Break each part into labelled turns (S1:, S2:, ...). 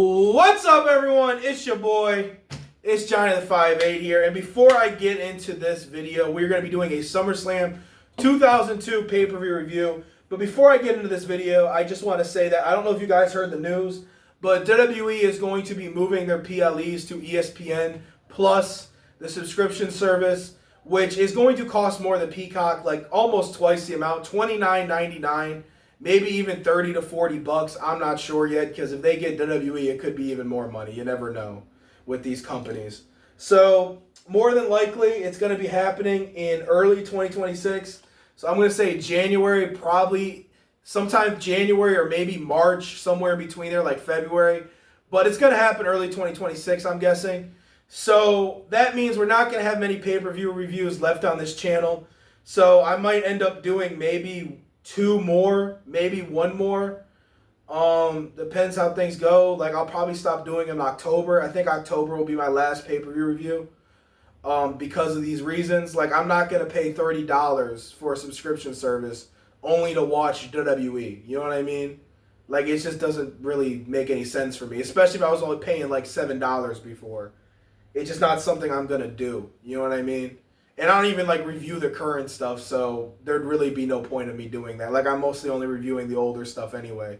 S1: What's up, everyone? It's your boy. It's Johnny the 5'8" here. And before I get into this video, we're going to be doing a SummerSlam 2002 pay-per-view review. But before I get into this video, I just want to say that I don't know if you guys heard the news, but WWE is going to be moving their PLEs to ESPN Plus, the subscription service, which is going to cost more than Peacock, like almost twice the amount, $29.99. Maybe even 30 to 40 bucks. I'm not sure yet, because if they get WWE, it could be even more money. You never know with these companies. So more than likely, it's going to be happening in early 2026. So I'm going to say January, probably sometime January or maybe March, somewhere in between there, like February. But it's going to happen early 2026, I'm guessing. So that means we're not going to have many pay-per-view reviews left on this channel. So I might end up doing maybe 2 more, maybe 1 more. Depends how things go. Like, I'll probably stop doing them in October. I think October will be my last pay-per-view review. Because of these reasons. Like, I'm not going to pay $30 for a subscription service only to watch WWE. You know what I mean? Like, it just doesn't really make any sense for me. Especially if I was only paying like $7 before. It's just not something I'm going to do. You know what I mean? And I don't even like review the current stuff, so there'd really be no point of me doing that. Like, I'm mostly only reviewing the older stuff anyway.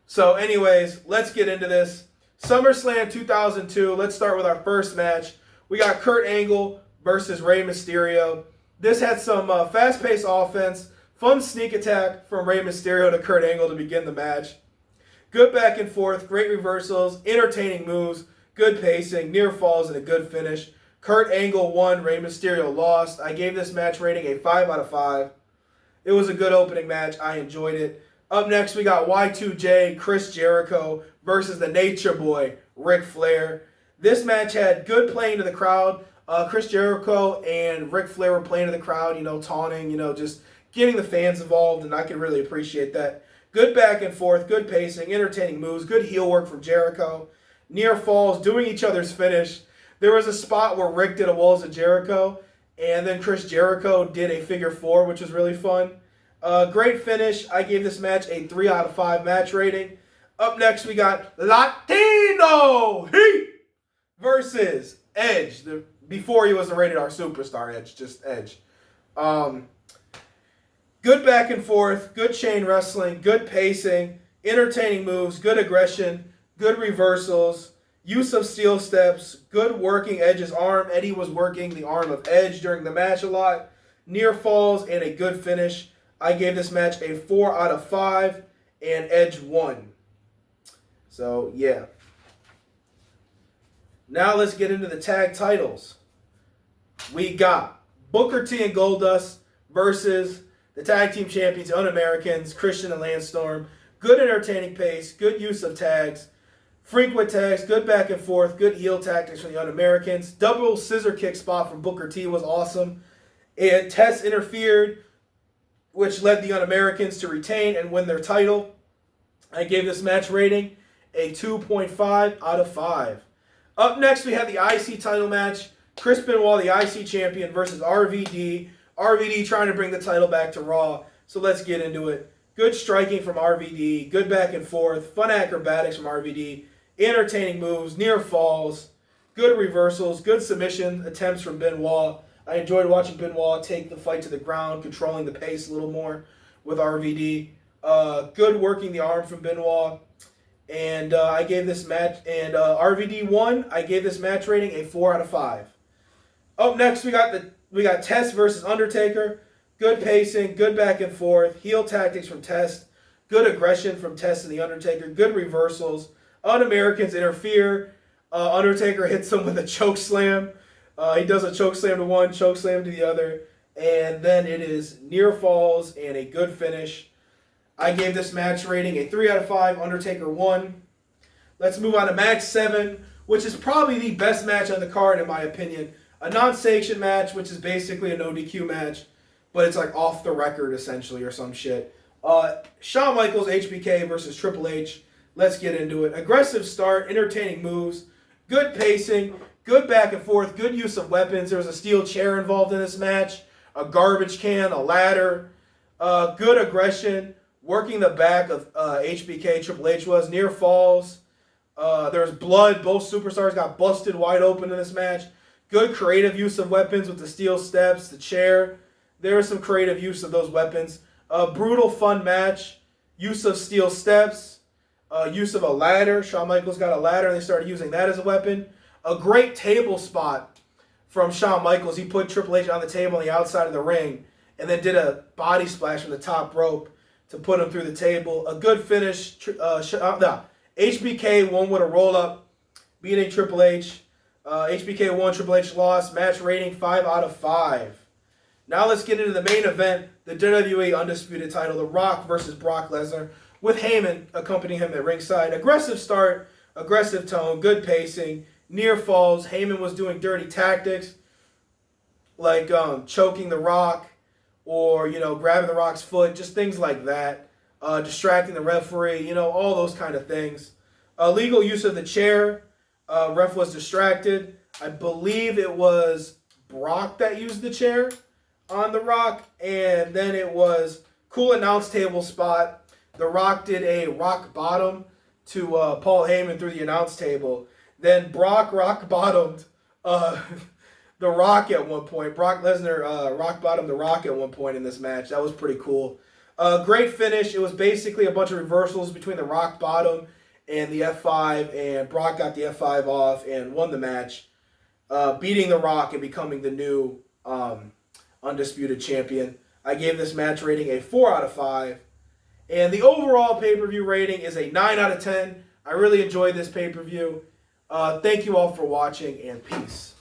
S1: So anyways, let's get into this. SummerSlam 2002. Let's start with our first match. We got Kurt Angle versus Rey Mysterio. This had some fast-paced offense, fun sneak attack from Rey Mysterio to Kurt Angle to begin the match. Good back and forth, great reversals, entertaining moves, good pacing, near falls, and a good finish. Kurt Angle won, Rey Mysterio lost. I gave this match rating a 5 out of 5. It was a good opening match. I enjoyed it. Up next, we got Y2J, Chris Jericho versus the Nature Boy, Ric Flair. This match had good playing to the crowd. Chris Jericho and Ric Flair were playing to the crowd, taunting, just getting the fans involved, and I can really appreciate that. Good back and forth, good pacing, entertaining moves, good heel work from Jericho. Near falls, doing each other's finish. There was a spot where Rick did a Walls of Jericho, and then Chris Jericho did a figure 4, which was really fun. Great finish. I gave this match a 3 out of 5 match rating. Up next, we got Latino Heat versus Edge. Before he was a Rated R Superstar Edge, just Edge. Good back and forth, good chain wrestling, good pacing, entertaining moves, good aggression, good reversals. Use of steel steps, good working Edge's arm. Eddie was working the arm of Edge during the match a lot. Near falls and a good finish. I gave this match a 4 out of 5, and Edge won. So, yeah. Now let's get into the tag titles. We got Booker T and Goldust versus the tag team champions, the Un-Americans, Christian and Lance Storm. Good entertaining pace, good use of tags. Frequent tags, good back and forth, good heel tactics from the Un-Americans. Double scissor kick spot from Booker T was awesome. And Test interfered, which led the Un-Americans to retain and win their title. I gave this match rating a 2.5 out of 5. Up next, we had the IC title match. Chris Benoit, the IC champion, versus RVD. RVD trying to bring the title back to Raw. So let's get into it. Good striking from RVD, good back and forth, fun acrobatics from RVD. Entertaining moves, near falls, good reversals, good submission attempts from Benoit. I enjoyed watching Benoit take the fight to the ground, controlling the pace a little more with RVD. Good working the arm from Benoit. And I gave this match, and RVD won. I gave this match rating a 4 out of 5. Up next, we got Test versus Undertaker. Good pacing, good back and forth, heel tactics from Test, good aggression from Test and the Undertaker, good reversals. Un-Americans interfere. Undertaker hits him with a choke slam. He does a choke slam to one, choke slam to the other. And then it is near falls and a good finish. I gave this match rating a 3 out of 5. Undertaker won. Let's move on to match 7, which is probably the best match on the card in my opinion. A non-sanctioned match, which is basically a no DQ match. But it's like off the record essentially or some shit. Shawn Michaels, HBK versus Triple H. Let's get into it. Aggressive start, entertaining moves, good pacing, good back and forth, good use of weapons. There was a steel chair involved in this match, a garbage can, a ladder, good aggression, working the back of HBK, Triple H was, near falls, There's blood. Both superstars got busted wide open in this match. Good creative use of weapons with the steel steps, the chair. There was some creative use of those weapons. Brutal, fun match. Use of steel steps. Use of a ladder. Shawn Michaels got a ladder and they started using that as a weapon. A great table spot from Shawn Michaels. He put Triple H on the table on the outside of the ring and then did a body splash from the top rope to put him through the table. A good finish. HBK won with a roll-up, beating Triple H. HBK won, Triple H lost. Match rating 5 out of 5. Now let's get into the main event, the WWE Undisputed title, The Rock versus Brock Lesnar, with Heyman accompanying him at ringside. Aggressive start, aggressive tone, good pacing, near falls. Heyman was doing dirty tactics, like choking The Rock or, grabbing The Rock's foot, just things like that. Distracting the referee, all those kind of things. Illegal use of the chair. Ref was distracted. I believe it was Brock that used the chair on The Rock. And then it was cool announce table spot. The Rock did a rock bottom to Paul Heyman through the announce table. Then Brock rock bottomed The Rock at one point. Brock Lesnar rock bottomed The Rock at one point in this match. That was pretty cool. Great finish. It was basically a bunch of reversals between the rock bottom and the F5, and Brock got the F5 off and won the match, beating The Rock and becoming the new undisputed champion. I gave this match rating a 4 out of 5, and the overall pay-per-view rating is a 9 out of 10. I really enjoyed this pay-per-view. Thank you all for watching, and peace.